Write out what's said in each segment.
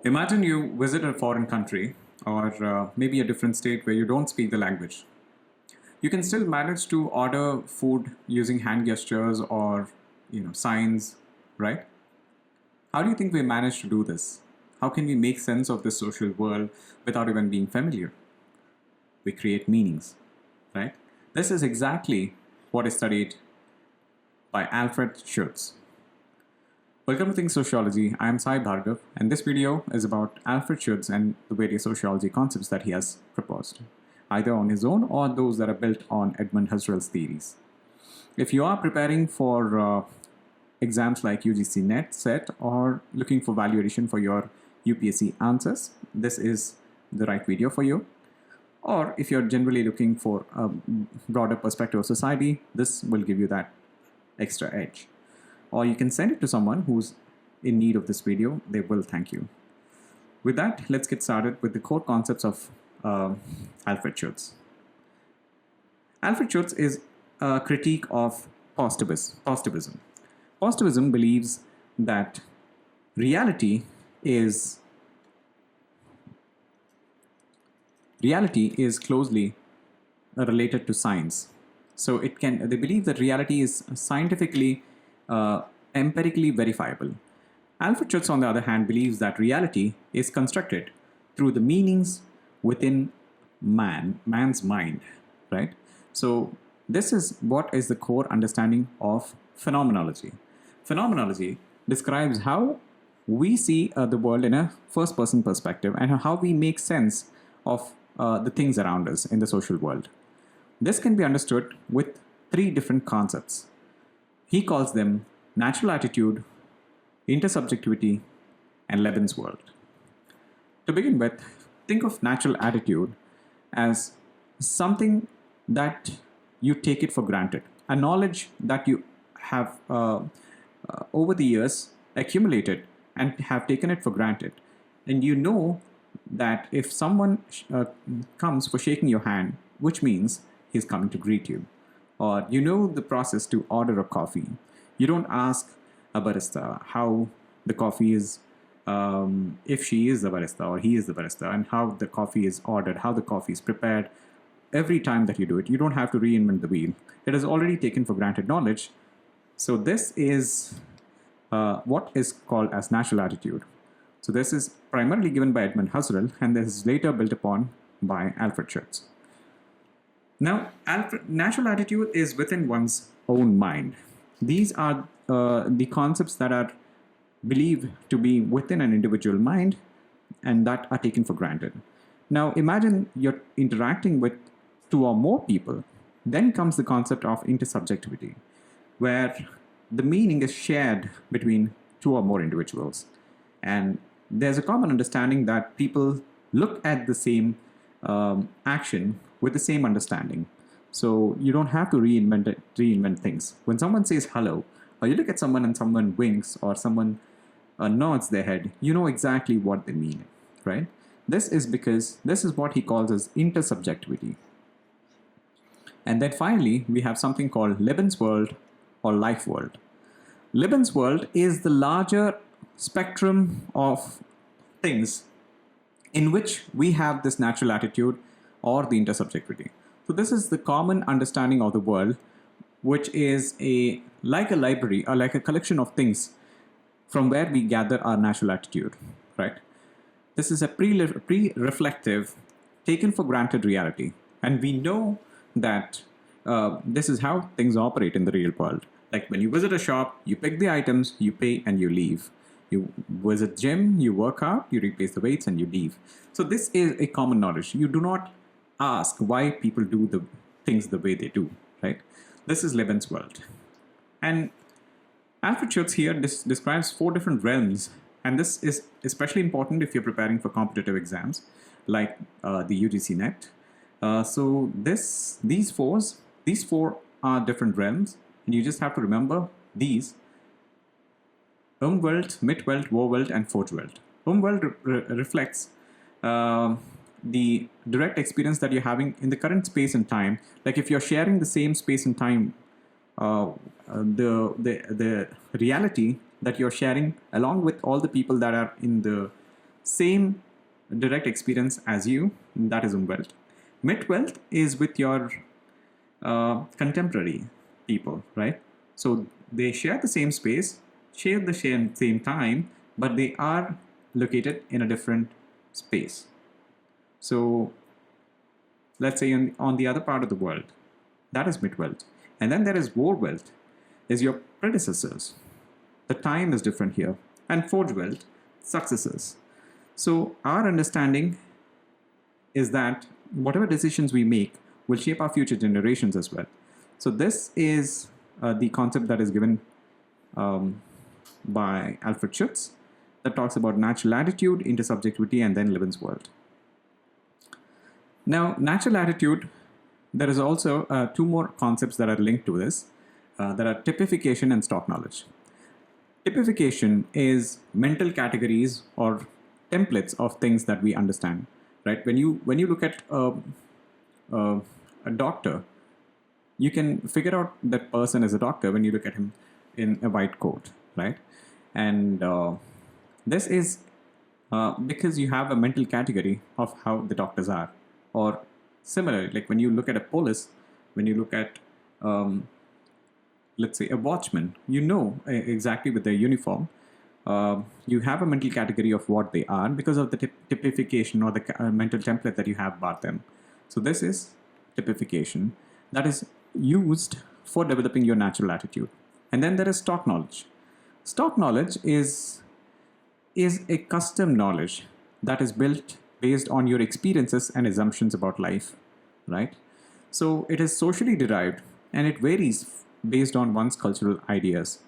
Imagine you visit a foreign country or maybe a different state where you don't speak the language. You can still manage to order food using hand gestures or signs, right? How do you think we manage to do this? How can we make sense of this social world without even being familiar? We create meanings, right? This is exactly what is studied by Alfred Schütz. Welcome to Think Sociology. I am Bhargav, and this video is about Alfred Schütz and the various sociology concepts that he has proposed, either on his own or those that are built on Edmund Husserl's theories. If you are preparing for exams like UGC NET, SET, or looking for value addition for your UPSC answers, this is the right video for you. Or if you're generally looking for a broader perspective of society, this will give you that extra edge. Or you can send it to someone who's in need of this video. They will thank you. With that, let's get started with the core concepts of Alfred Schütz. Alfred Schütz is a critique of positivism. Positivism believes that reality is closely related to science. So they believe that reality is scientifically empirically verifiable. Alfred Schütz, on the other hand, believes that reality is constructed through the meanings within man's mind, right? So this is what is the core understanding of phenomenology. Phenomenology describes how we see the world in a first-person perspective and how we make sense of the things around us in the social world. This can be understood with three different concepts. He calls them natural attitude, intersubjectivity, and Lebenswelt. To begin with, think of natural attitude as something that you take it for granted, a knowledge that you have over the years accumulated and have taken it for granted. And you know that if someone comes for shaking your hand, which means he's coming to greet you, or you know the process to order a coffee. You don't ask a barista how the coffee is, if she is the barista or he is the barista, and how the coffee is ordered, how the coffee is prepared. Every time that you do it, you don't have to reinvent the wheel. It is already taken for granted knowledge. So this is what is called as natural attitude. So this is primarily given by Edmund Husserl, and this is later built upon by Alfred Schütz. Now, natural attitude is within one's own mind. These are the concepts that are believed to be within an individual mind and that are taken for granted. Now, imagine you're interacting with two or more people. Then comes the concept of intersubjectivity, where the meaning is shared between two or more individuals. And there's a common understanding that people look at the same action with the same understanding. So you don't have to reinvent things. When someone says hello, or you look at someone and someone winks, or someone nods their head, you know exactly what they mean, right? This is because this is what he calls as intersubjectivity. And then finally, we have something called Lebenswelt or lifeworld. Lebenswelt is the larger spectrum of things in which we have this natural attitude or the intersubjectivity. So this is the common understanding of the world, which is like a library or like a collection of things from where we gather our natural attitude, right? This is a pre-reflective, taken for granted reality. And we know that this is how things operate in the real world. Like when you visit a shop, you pick the items, you pay, and you leave. You visit gym, you work out, you replace the weights, and you leave. So this is a common knowledge. You do not ask why people do the things the way they do, right? This is Lebenswelt. And Alfred Schütz here describes four different realms. And this is especially important if you're preparing for competitive exams, like the UGC NET. So these four are different realms. And you just have to remember these: Umwelt, Mitwelt, Vorwelt, and Fortwelt. Umwelt reflects the direct experience that you're having in the current space and time. Like if you're sharing the same space and time, the reality that you're sharing along with all the people that are in the same direct experience as you, that is umwelt. Midwelt is with your contemporary people, right? So they share the same space, share the same time, but they are located in a different space. So let's say on the other part of the world, that is midwelt. And then there is vorwelt, is your predecessors. The time is different here. And forgewelt, successors. So our understanding is that whatever decisions we make will shape our future generations as well. So this is the concept that is given by Alfred Schütz that talks about natural attitude, intersubjectivity, and then Lebenswelt. Now, natural attitude, there is also two more concepts that are linked to this. There are typification and stock knowledge. Typification is mental categories or templates of things that we understand, right? When you look at a doctor, you can figure out that person is a doctor when you look at him in a white coat, right? And this is because you have a mental category of how the doctors are. Or similarly, like when you look at a police, when you look at, let's say, a watchman, you know exactly with their uniform. You have a mental category of what they are because of the typification or the mental template that you have about them. So this is typification that is used for developing your natural attitude. And then there is stock knowledge. Stock knowledge is a custom knowledge that is built based on your experiences and assumptions about life, right? So it is socially derived and it varies based on one's cultural ideas.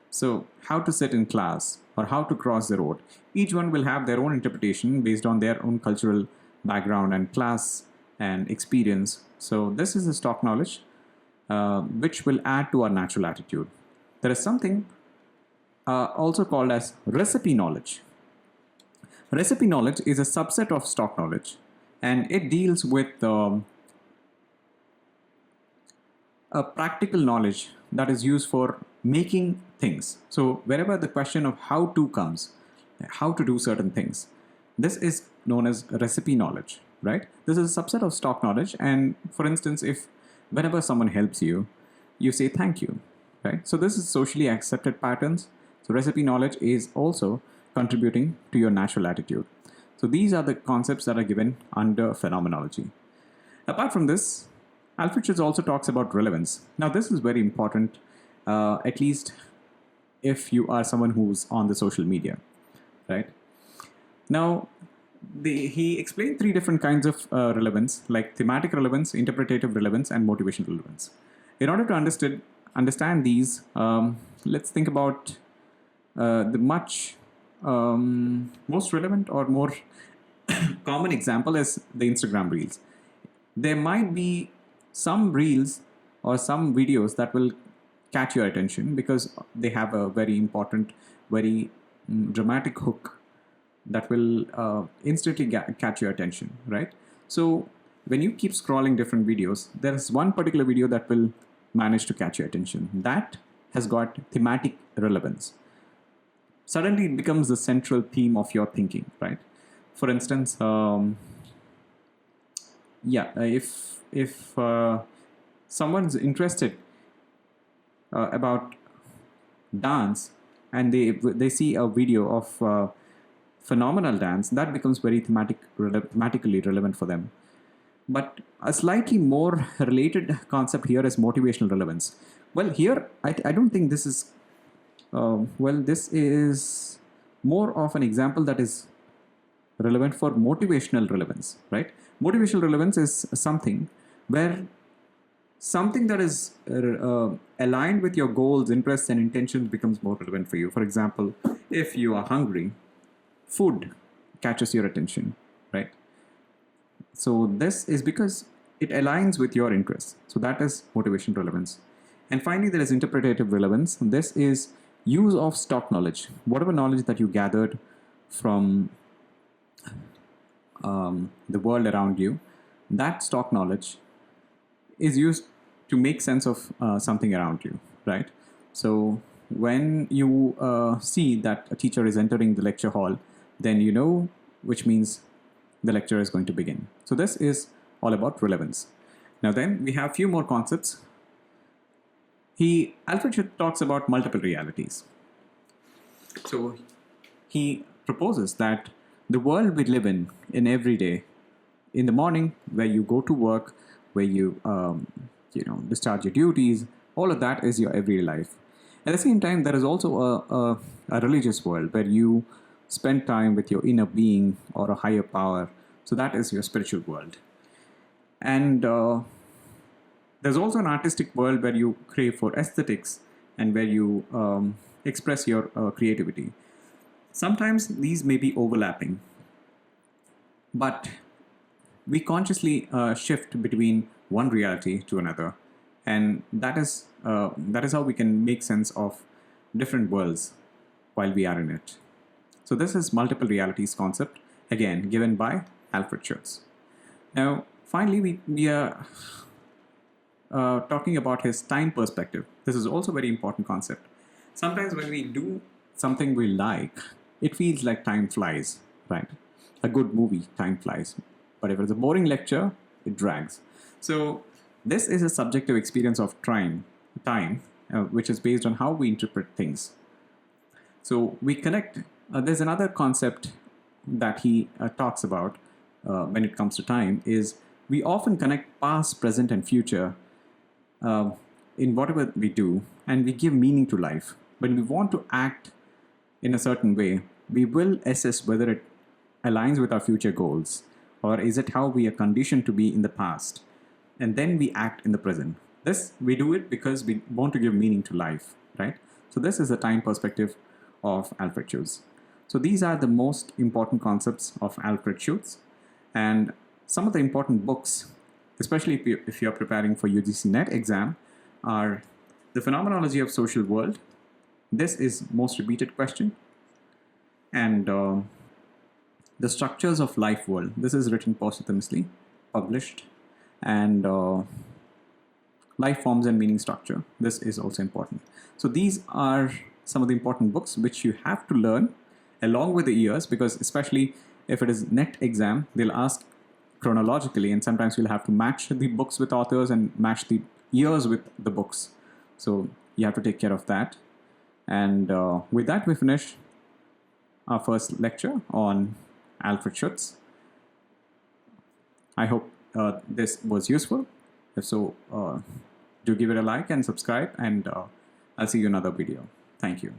So how to sit in class or how to cross the road, each one will have their own interpretation based on their own cultural background and class and experience. So this is the stock knowledge which will add to our natural attitude. There is something also called as recipe knowledge. Recipe knowledge is a subset of stock knowledge, and it deals with a practical knowledge that is used for making things. So wherever the question of how to comes, how to do certain things, this is known as recipe knowledge, right? This is a subset of stock knowledge. And for instance, if whenever someone helps you, you say thank you, right? So this is socially accepted patterns. So recipe knowledge is also contributing to your natural attitude. So these are the concepts that are given under phenomenology. Apart from this, Alfred Schütz also talks about relevance. Now this is very important, at least if you are someone who's on the social media, right? Now, he explained three different kinds of relevance, like thematic relevance, interpretative relevance, and motivational relevance. In order to understand these, let's think about the most relevant or more common example is the Instagram reels. There might be some reels or some videos that will catch your attention because they have a very important, very dramatic hook that will instantly catch your attention, right? So when you keep scrolling different videos, there is one particular video that will manage to catch your attention. That has got thematic relevance. Suddenly it becomes the central theme of your thinking, right? For instance, if someone's interested about dance and they see a video of phenomenal dance, that becomes very thematically relevant for them. But a slightly more related concept here is motivational relevance. Well, here I don't think this is this is more of an example that is relevant for motivational relevance, right? Motivational relevance is something where something that is aligned with your goals, interests, and intentions becomes more relevant for you. For example, if you are hungry, food catches your attention, right? So this is because it aligns with your interests. So that is motivational relevance. And finally, there is interpretative relevance. This is use of stock knowledge. Whatever knowledge that you gathered from the world around you, that stock knowledge is used to make sense of something around you, right? So when you see that a teacher is entering the lecture hall, then you know which means the lecture is going to begin. So this is all about relevance. Now then, we have a few more concepts. Alfred Schütz talks about multiple realities. So he proposes that the world we live in every day, in the morning, where you go to work, where you discharge your duties, all of that is your everyday life. At the same time, there is also a religious world where you spend time with your inner being or a higher power. So that is your spiritual world. And there's also an artistic world where you crave for aesthetics and where you express your creativity. Sometimes these may be overlapping, but we consciously shift between one reality to another, and that is how we can make sense of different worlds while we are in it. So this is multiple realities concept, again given by Alfred Schütz. Now finally we are talking about his time perspective. This is also a very important concept. Sometimes when we do something we like, it feels like time flies, right? A good movie, time flies. But if it's a boring lecture, it drags. So this is a subjective experience of time, which is based on how we interpret things. So we connect, there's another concept that he talks about when it comes to time, is we often connect past, present, and future in whatever we do, and we give meaning to life. When we want to act in a certain way, we will assess whether it aligns with our future goals, or is it how we are conditioned to be in the past, and then we act in the present. This, we do it because we want to give meaning to life, right? So this is the time perspective of Alfred Schütz. So these are the most important concepts of Alfred Schütz, and some of the important books, especially if you're preparing for UGC NET exam, are The Phenomenology of Social World. This is most repeated question. And The Structures of Lifeworld. This is written posthumously, published. And Life Forms and Meaning Structure. This is also important. So these are some of the important books which you have to learn along with the years, because especially if it is NET exam, they'll ask chronologically, and sometimes you'll have to match the books with authors and match the years with the books. So you have to take care of that. And with that, we finish our first lecture on Alfred Schütz. I hope this was useful. If so, do give it a like and subscribe, and I'll see you in another video. Thank you.